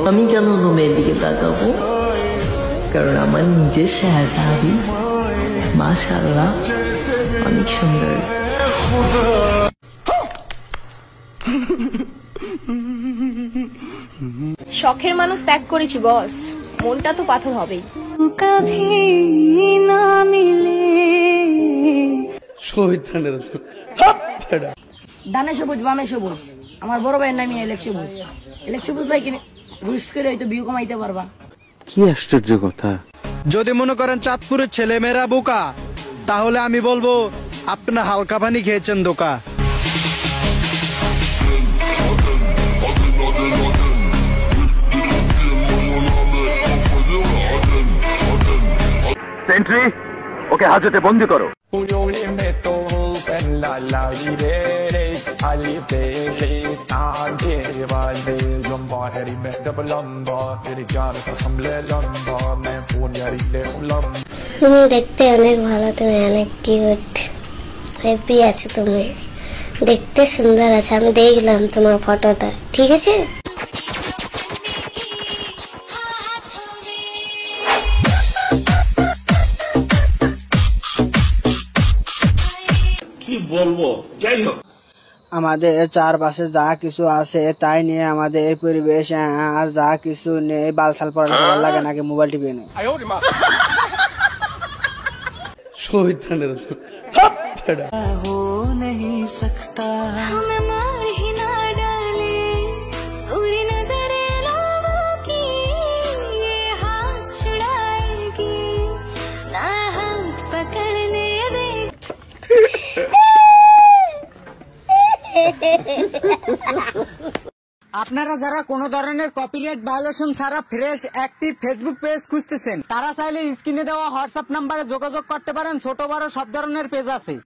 আমি কেন অন্য মেয়ের দিকে তাকাবো? কারণ আমার নিজের শাহজাদি মাশাআল্লাহ অনেক সুন্দর। শখের মানুষ ত্যাগ করেছি বস, মনটা তো পাথর হবেই। ডানে সবুজ বামে সবুজ, আমার বড় ভাইয়ের নামই এলেক সবুজ। এলেক সবুজ ভাই কিনে রুস্ট করে হয়তো বিউ কমাইতে পারবা। কি আশ্চর্য কথা। যদি মনে করেন চাঁদপুরের ছেলেমেয়েরা বোকা, তাহলে আমি বলবো আপনার হালকা পানি খেয়েছেন দোকা। সেন্ট্রি, ওকে হাজতে বন্দি করো। তুমি দেখতে অনেক ভালো, তুমি অনেক কিউট, হ্যাপি আছো, তুমি দেখতে সুন্দর আছে। আমি দেখলাম তোমার ফটোটা, ঠিক আছে? কি বলবো, যাই হোক আমাদের চারপাশে যা কিছু আছে তাই নিয়ে আমাদের পরিবেশ, আর যা কিছু নেই বালসাল পড়ালে ভালো লাগে নাকি মোবাইল টিভি নেই। আপনারা যারা কোনো ধরনের কপিরাইট ভায়োলেশন ছাড়া ফ্রেশ অ্যাক্টিভ ফেসবুক পেজ খুঁজতেছেন, তারা চাইলে স্ক্রিনে দেওয়া হোয়াটসঅ্যাপ নাম্বারে যোগাযোগ করতে পারেন। ছোট বড় সব ধরনের পেজ আছে।